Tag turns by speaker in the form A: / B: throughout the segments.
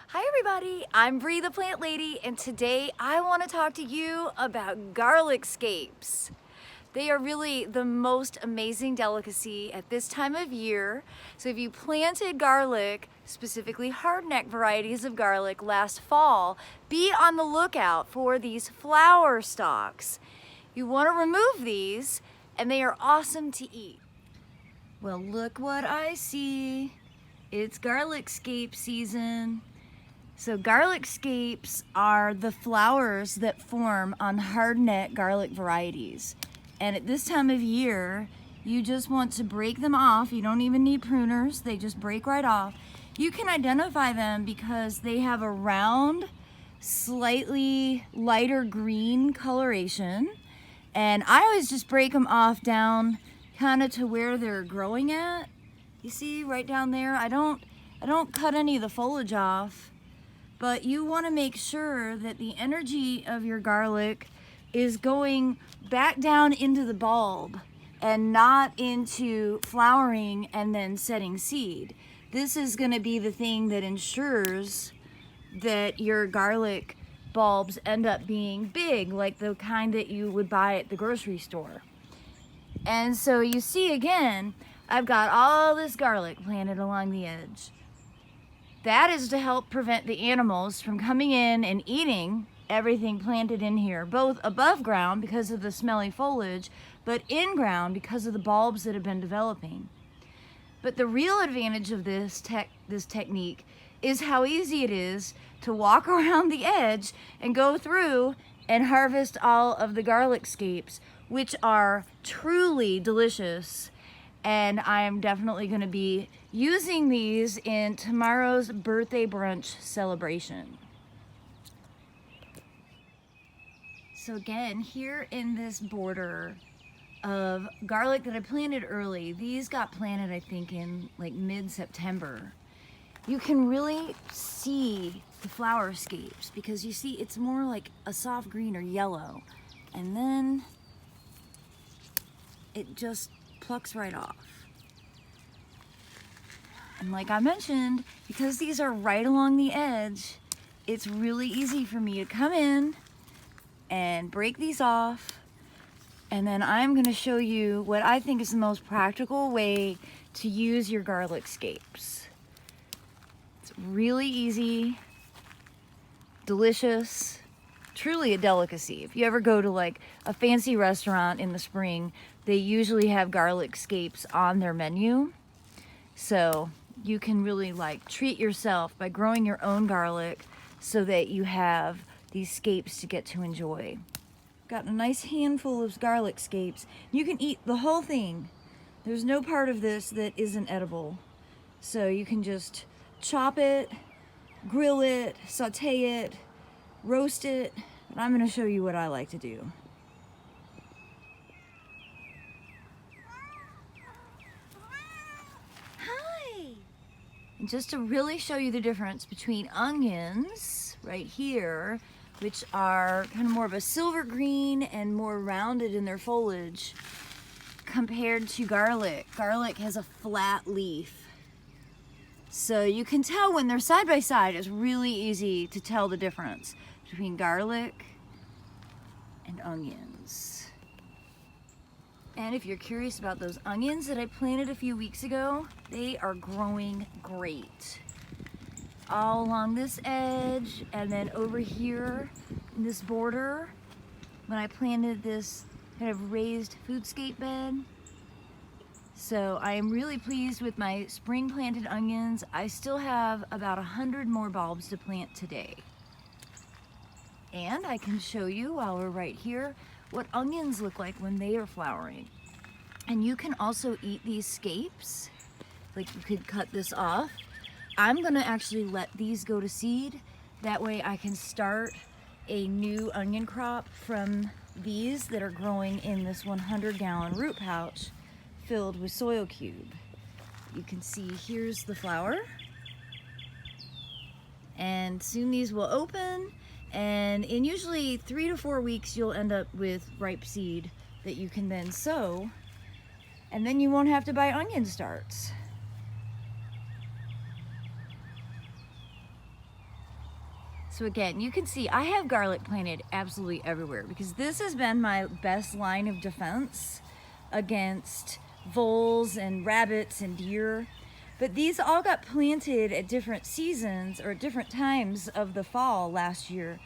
A: Hi everybody, I'm Bree the Plant Lady, and today I want to talk to you about garlic scapes. They are really the most amazing delicacy at this time of year. So if you planted garlic, specifically hardneck varieties of garlic last fall, be on the lookout for these flower stalks. You want to remove these and they are awesome to eat. Well, look what I see. It's garlic scape season. So garlic scapes are the flowers that form on hardneck garlic varieties. And at this time of year, you just want to break them off. You don't even need pruners, they just break right off. You can identify them because they have a round, slightly lighter green coloration. And I always just break them off down kind of to where they're growing at. You see right down there? I don't cut any of the foliage off. But you want to make sure that the energy of your garlic is going back down into the bulb and not into flowering and then setting seed. This is going to be the thing that ensures that your garlic bulbs end up being big, like the kind that you would buy at the grocery store. And so you see again, I've got all this garlic planted along the edge. That is to help prevent the animals from coming in and eating everything planted in here, both above ground because of the smelly foliage, but in ground because of the bulbs that have been developing. But the real advantage of this technique is how easy it is to walk around the edge and go through and harvest all of the garlic scapes, which are truly delicious. And I'm definitely going to be using these in tomorrow's birthday brunch celebration. So again, here in this border of garlic that I planted early, these got planted I think in like mid-September. You can really see the flower scapes because you see it's more like a soft green or yellow, and then it just plucks right off. And like I mentioned, because these are right along the edge, it's really easy for me to come in and break these off. And then I'm going to show you what I think is the most practical way to use your garlic scapes. It's really easy, delicious, truly a delicacy. If you ever go to like a fancy restaurant in the spring, they usually have garlic scapes on their menu. So you can really like treat yourself by growing your own garlic so that you have these scapes to get to enjoy. Got a nice handful of garlic scapes. You can eat the whole thing. There's no part of this that isn't edible. So you can just chop it, grill it, saute it, roast it. And I'm going to show you what I like to do. And just to really show you the difference between onions right here, which are kind of more of a silver green and more rounded in their foliage, compared to garlic. Garlic has a flat leaf. So you can tell when they're side by side. It's really easy to tell the difference between garlic and onions. And if you're curious about those onions that I planted a few weeks ago, they are growing great. All along this edge, and then over here in this border, when I planted this kind of raised foodscape bed. So I am really pleased with my spring planted onions. I still have about 100 more bulbs to plant today. And I can show you while we're right here what onions look like when they are flowering. And you can also eat these scapes. Like you could cut this off. I'm gonna actually let these go to seed. That way I can start a new onion crop from these that are growing in this 100-gallon root pouch filled with soil cube. You can see here's the flower. And soon these will open. And in usually 3 to 4 weeks, you'll end up with ripe seed that you can then sow. And then you won't have to buy onion starts. So again, you can see I have garlic planted absolutely everywhere because this has been my best line of defense against voles and rabbits and deer. But these all got planted at different seasons or different times of the fall last year,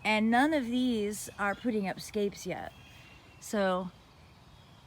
A: and none of these are putting up scapes yet. So,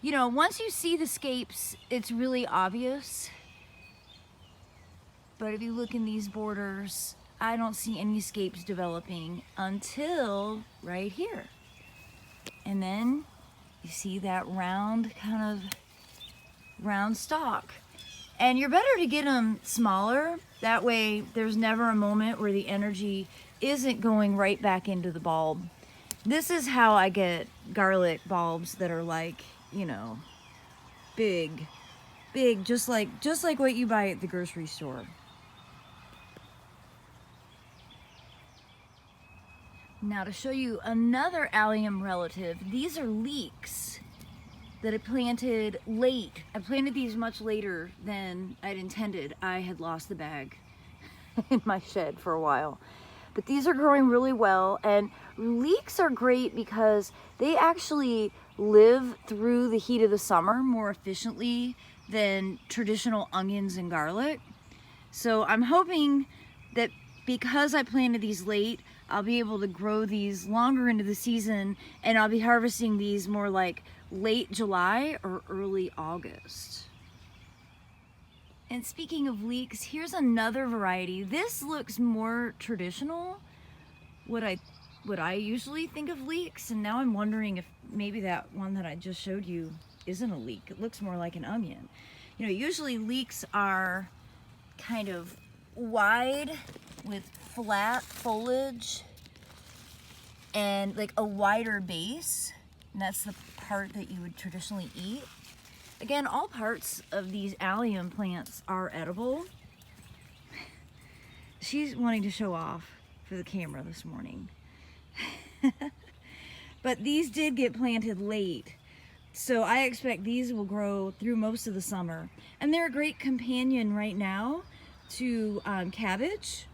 A: you know, once you see the scapes, it's really obvious. But if you look in these borders, I don't see any scapes developing until right here. And then you see that round, kind of round stalk. And you're better to get them smaller. That way there's never a moment where the energy isn't going right back into the bulb. This is how I get garlic bulbs that are like, you know, big, just like what you buy at the grocery store. Now to show you another allium relative, these are leeks that I planted late. I planted these much later than I'd intended. I had lost the bag in my shed for a while. But these are growing really well, and leeks are great because they actually live through the heat of the summer more efficiently than traditional onions and garlic. So I'm hoping that because I planted these late, I'll be able to grow these longer into the season, and I'll be harvesting these more like late July or early August. And speaking of leeks, here's another variety. This looks more traditional, what I usually think of leeks, and now I'm wondering if maybe that one that I just showed you isn't a leek. It looks more like an onion. You know, usually leeks are kind of wide with flat foliage and like a wider base, and that's the part that you would traditionally eat. Again, all parts of these allium plants are edible. She's wanting to show off for the camera this morning. But these did get planted late, so I expect these will grow through most of the summer, and they're a great companion right now to cabbage.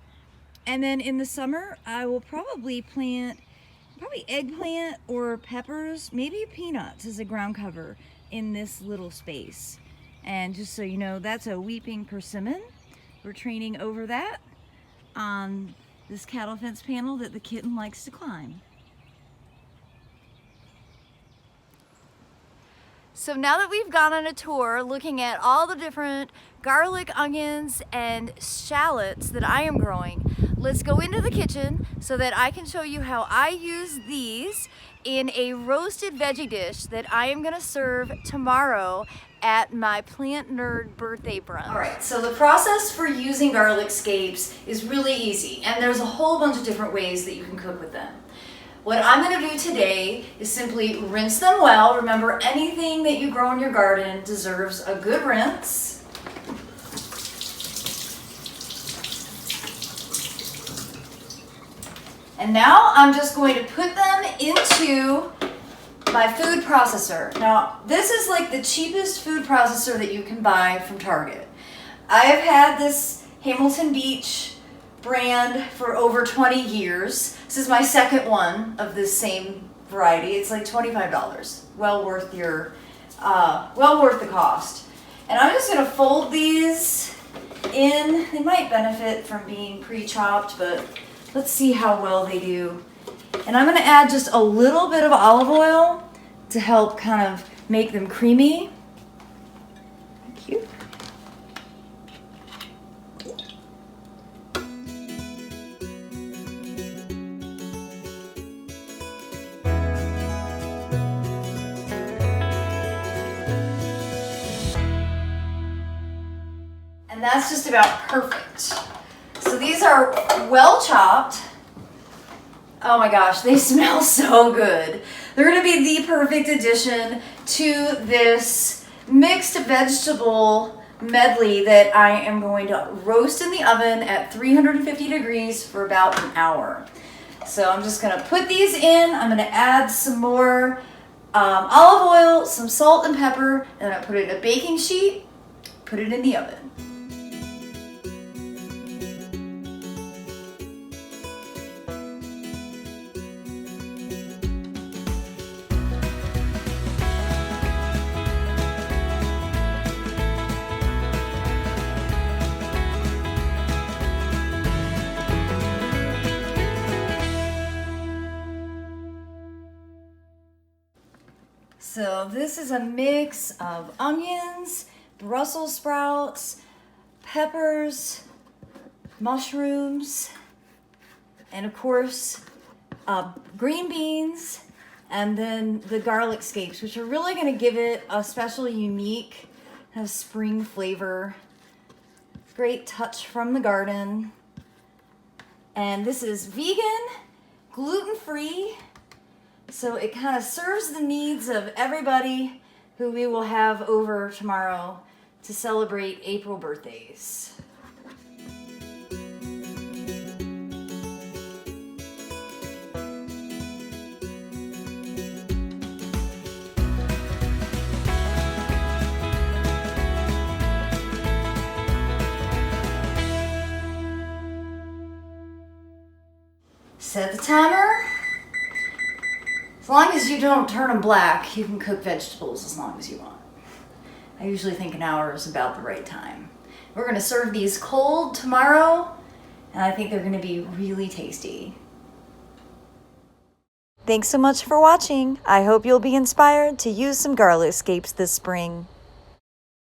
A: And then in the summer I will probably plant eggplant or peppers, maybe peanuts as a ground cover in this little space. And just so you know, that's a weeping persimmon. We're training over that on this cattle fence panel that the kitten likes to climb. So now that we've gone on a tour looking at all the different garlic, onions, and shallots that I am growing, let's go into the kitchen so that I can show you how I use these in a roasted veggie dish that I am gonna serve tomorrow at my Plant Nerd birthday brunch. All right, so the process for using garlic scapes is really easy, and there's a whole bunch of different ways that you can cook with them. What I'm going to do today is simply rinse them well. Remember, anything that you grow in your garden deserves a good rinse. And now I'm just going to put them into my food processor. Now, this is like the cheapest food processor that you can buy from Target. I have had this Hamilton Beach brand for over 20 years. This is my second one of this same variety. It's like $25. Well worth the cost. And I'm just gonna fold these in. They might benefit from being pre-chopped, but let's see how well they do. And I'm gonna add just a little bit of olive oil to help kind of make them creamy. Thank you. And that's just about perfect. So these are well chopped. Oh my gosh, they smell so good. They're gonna be the perfect addition to this mixed vegetable medley that I am going to roast in the oven at 350 degrees for about an hour. So I'm just gonna put these in. I'm gonna add some more olive oil, some salt and pepper, and I put it in a baking sheet, put it in the oven. So this is a mix of onions, Brussels sprouts, peppers, mushrooms, and of course green beans, and then the garlic scapes, which are really going to give it a special, unique kind of spring flavor. Great touch from the garden. And this is vegan, gluten-free, so it kind of serves the needs of everybody who we will have over tomorrow to celebrate April birthdays. Set the timer. As long as you don't turn them black, you can cook vegetables as long as you want. I usually think an hour is about the right time. We're gonna serve these cold tomorrow, and I think they're gonna be really tasty. Thanks so much for watching. I hope you'll be inspired to use some garlic scapes this spring.